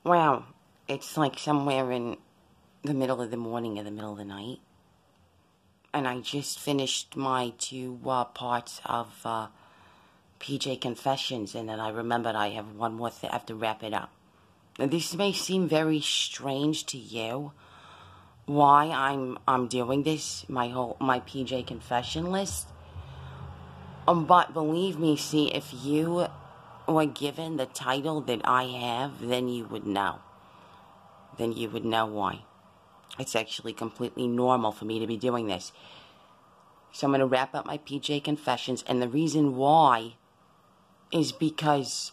Wow, it's like somewhere in the middle of the morning or the middle of the night. And I just finished my two parts of PJ Confessions, and then I remembered I have one more thing. I have to wrap it up. Now, this may seem very strange to you, why I'm doing this, my PJ Confession list. But believe me, see, if you were given the title that I have, then you would know. Then you would know why. It's actually completely normal for me to be doing this. So I'm going to wrap up my PJ Confessions, and the reason why is because,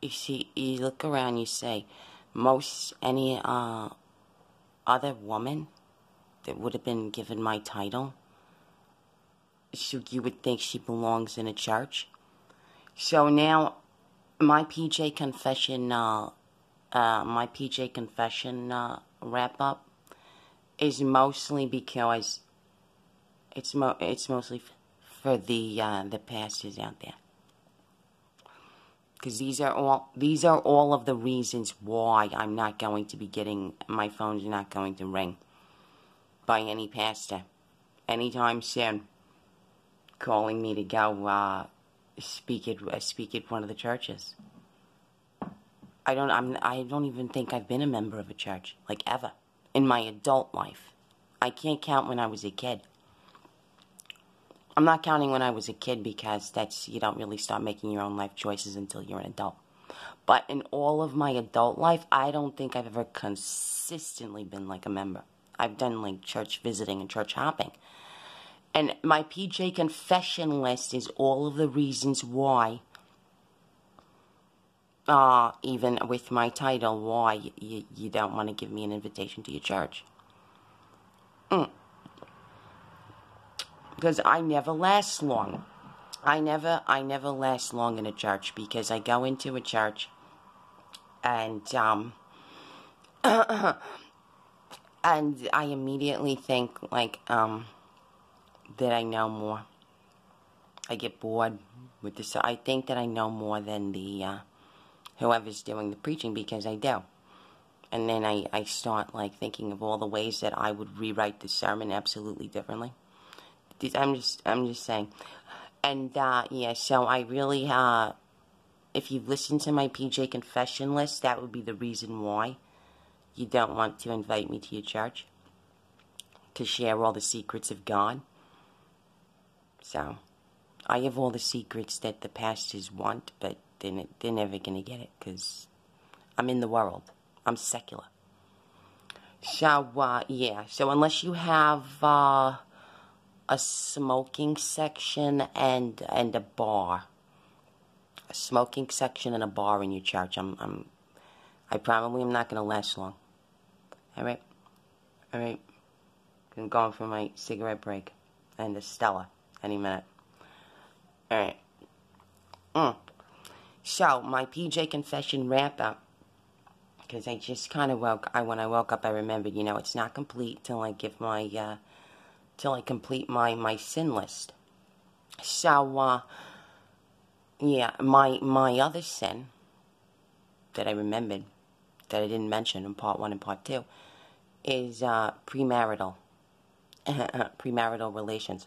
you see, you look around, you say, any other woman that would have been given my title, so you would think she belongs in a church. So now, my PJ Confession, wrap up is mostly because it's mostly for the pastors out there. Because these are all of the reasons why I'm not going to be getting, my phone's not going to ring by any pastor anytime soon, calling me to go speak at one of the churches. I don't even think I've been a member of a church, like, ever in my adult life. I can't count when I was a kid. I'm not counting when I was a kid because you don't really start making your own life choices until you're an adult. But in all of my adult life, I don't think I've ever consistently been like a member. I've done like church visiting and church hopping. And my PJ Confession list is all of the reasons why, even with my title, why you don't want to give me an invitation to your church. Because I never last long. I never last long in a church, because I go into a church and and I immediately think like that I know more. I get bored with this. I think that I know more than the whoever's doing the preaching, because I do. And then I start like thinking of all the ways that I would rewrite the sermon absolutely differently. I'm just saying. And yeah, so I really if you've listened to my PJ Confession list, that would be the reason why you don't want to invite me to your church, to share all the secrets of God. So I have all the secrets that the pastors want, but they're never going to get it, because I'm in the world. I'm secular. So, yeah. So unless you have a smoking section and a bar. A smoking section and a bar in your church, I probably am not going to last long. Alright? Alright? I'm going for my cigarette break. And a Stella any minute. Alright. So, my PJ Confession wrap up. Because I just kind of when I woke up, I remembered, it's not complete till I give my, till I complete my sin list. So, yeah, my other sin that I remembered, that I didn't mention in part 1 and part 2, is premarital relations.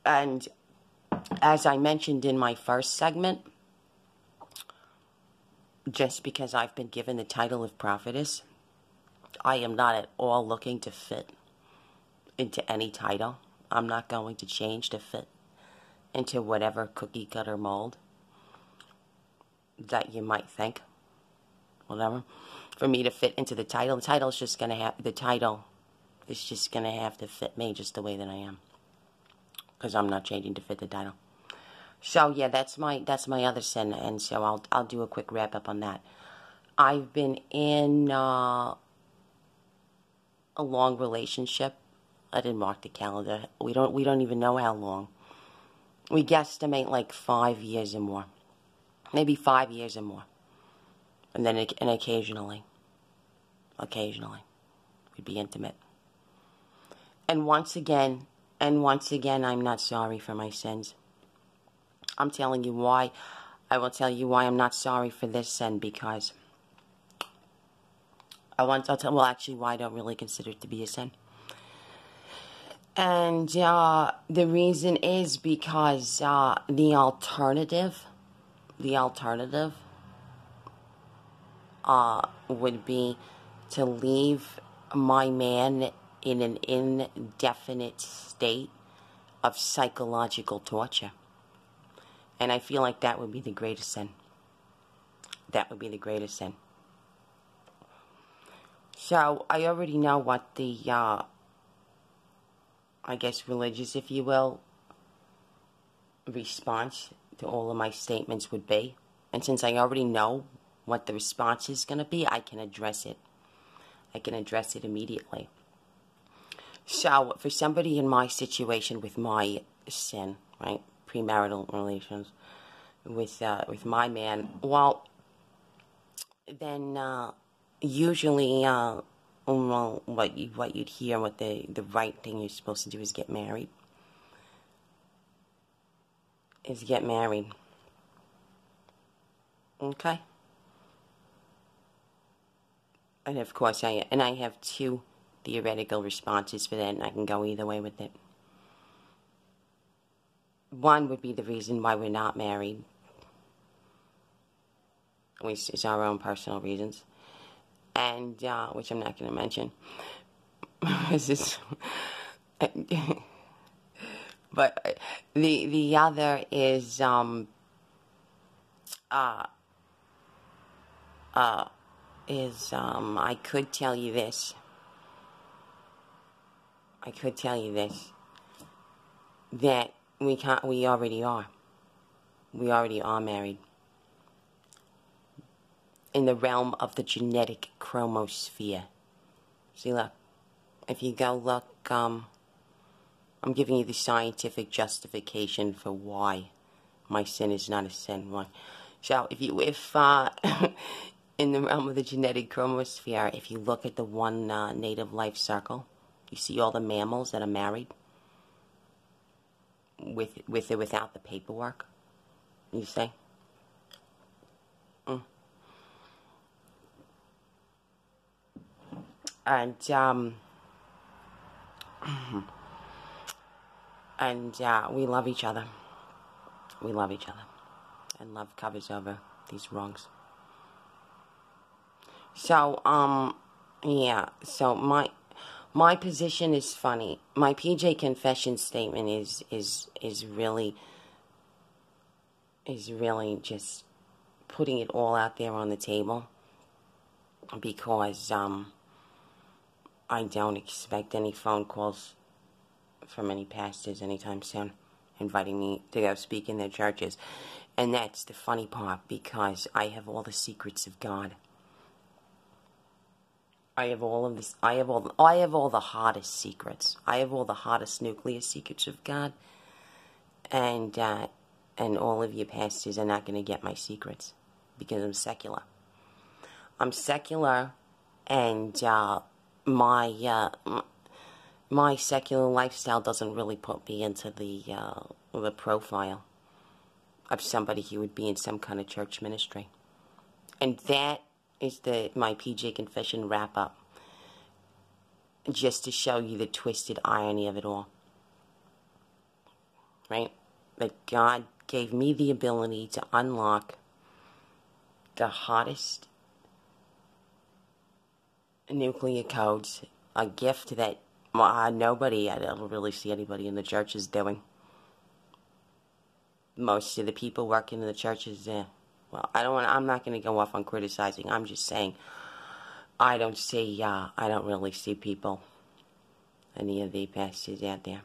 And as I mentioned in my first segment, just because I've been given the title of prophetess, I am not at all looking to fit into any title. I'm not going to change to fit into whatever cookie cutter mold that you might think. Whatever. For me to fit into the title is just gonna have to fit me just the way that I am. Because I'm not changing to fit the title. So yeah, that's my other sin, and so I'll do a quick wrap up on that. I've been in a long relationship. I didn't mark the calendar. We don't even know how long. We guesstimate like 5 years or more. Maybe 5 years or more. And then occasionally we'd be intimate. And once again, I'm not sorry for my sins. I'm telling you why. I will tell you why I'm not sorry for this sin, because I'll tell, well, actually, why I don't really consider it to be a sin. And the reason is because the alternative would be to leave my man in an indefinite state of psychological torture. And I feel like that would be the greatest sin. That would be the greatest sin. So, I already know what the, I guess religious, if you will, response to all of my statements would be. And since I already know what the response is going to be, I can address it. I can address it immediately. So, for somebody in my situation with my sin, right, premarital relations with my man, well, then usually, well, what you'd hear, what the right thing you're supposed to do is get married. Okay? And of course, I have two theoretical responses for that, and I can go either way with it. One would be the reason why we're not married, which is our own personal reasons, and which I'm not going to mention. But the other is I could tell you this. That we already are. We already are married. In the realm of the genetic chromosphere. See, look. If you go look, I'm giving you the scientific justification for why my sin is not a sin. Why? So, if in the realm of the genetic chromosphere, if you look at the one native life circle, you see all the mammals that are married with or without the paperwork. You see? And we love each other. We love each other. And love covers over these wrongs. So, yeah. So my position is funny. My PJ confession statement is really just putting it all out there on the table, because I don't expect any phone calls from any pastors anytime soon inviting me to go speak in their churches. And that's the funny part, because I have all the secrets of God. I have all of this. I have all the hottest secrets. I have all the hottest nuclear secrets of God. And all of you pastors are not going to get my secrets, because I'm secular. I'm secular, and my secular lifestyle doesn't really put me into the profile of somebody who would be in some kind of church ministry. And that is my PJ confession wrap up, just to show you the twisted irony of it all. Right? That God gave me the ability to unlock the hottest nuclear codes, a gift that nobody, I don't really see anybody in the churches doing. Most of the people working in the churches, well, I'm not going to go off on criticizing. I'm just saying, I don't really see people, any of the pastors out there,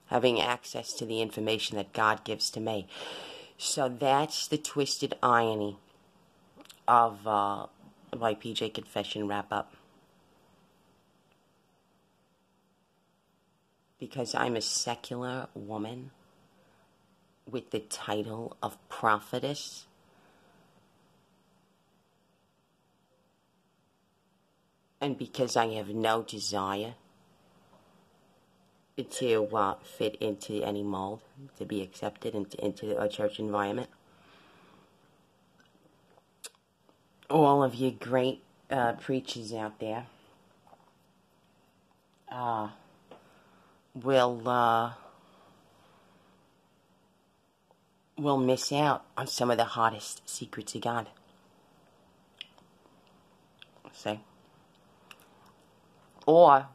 having access to the information that God gives to me. So that's the twisted irony of my PJ confession wrap up. Because I'm a secular woman with the title of prophetess, and because I have no desire to fit into any mold, to be accepted into a church environment. All of you great preachers out there will miss out on some of the hottest secrets of God. See? Or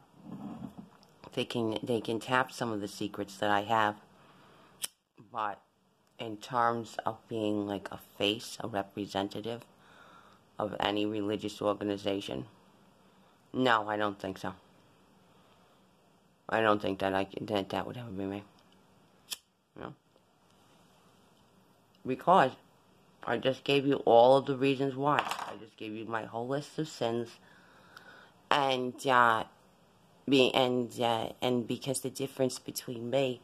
they can tap some of the secrets that I have, but in terms of being like a face, a representative of any religious organization, no, I don't think so. I don't think that that would ever be me. You know? Because I just gave you all of the reasons why. I just gave you my whole list of sins, and because the difference between me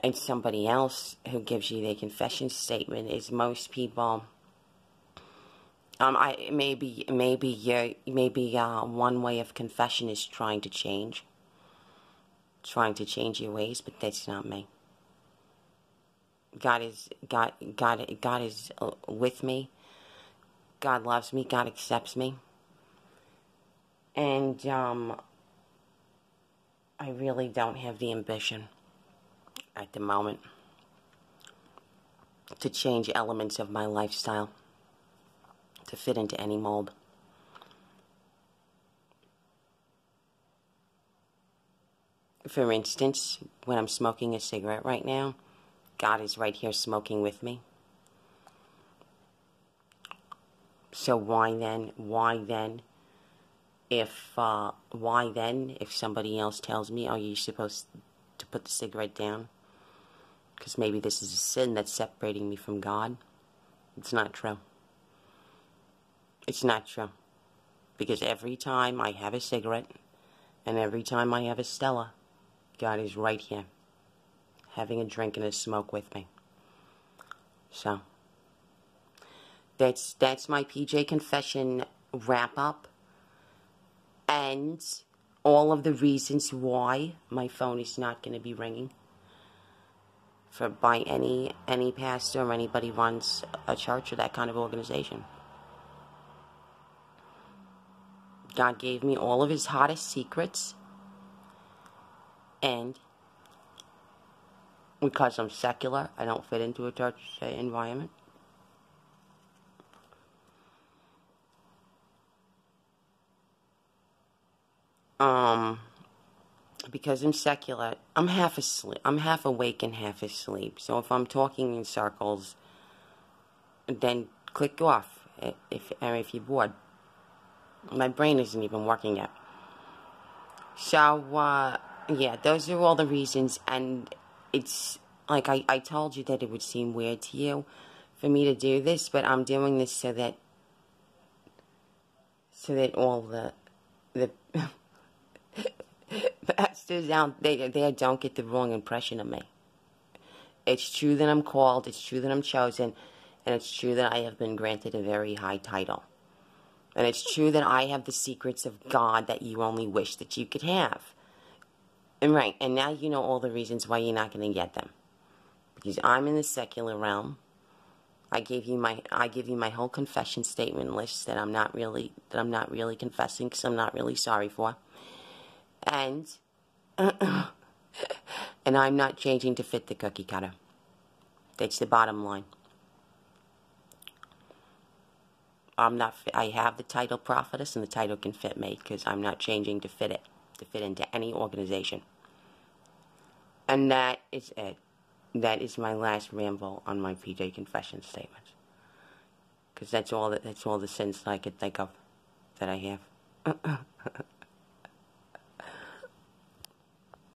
and somebody else who gives you their confession statement is most people. Maybe one way of confession is trying to change your ways, but that's not me. God is with me. God loves me. God accepts me. And I really don't have the ambition at the moment to change elements of my lifestyle to fit into any mold. For instance, when I'm smoking a cigarette right now, God is right here smoking with me. So why then if somebody else tells me, oh, you're supposed to put the cigarette down because maybe this is a sin that's separating me from God? It's not true. It's not true. Because every time I have a cigarette and every time I have a Stella, God is right here, having a drink and a smoke with me. So, that's my PJ Confession wrap-up. And all of the reasons why my phone is not going to be ringing by any pastor or anybody runs a church or that kind of organization. God gave me all of his hottest secrets, and because I'm secular, I don't fit into a church environment. Because I'm secular, I'm half asleep. I'm half awake and half asleep. So if I'm talking in circles, then click off if you're bored. My brain isn't even working yet. So, yeah, those are all the reasons, and it's, like I told you that it would seem weird to you for me to do this, but I'm doing this so that all the pastors out there don't get the wrong impression of me. It's true that I'm called, it's true that I'm chosen, and it's true that I have been granted a very high title. And it's true that I have the secrets of God that you only wish that you could have. And right, and now you know all the reasons why you're not going to get them. Because I'm in the secular realm. I give you my whole confession statement list that I'm not really confessing because I'm not really sorry for. And and I'm not changing to fit the cookie cutter. That's the bottom line. I have the title prophetess, and the title can fit me because I'm not changing to fit into any organization. And that is it. That is my last ramble on my PJ Confession statement. Because that's all the sins that I could think of that I have.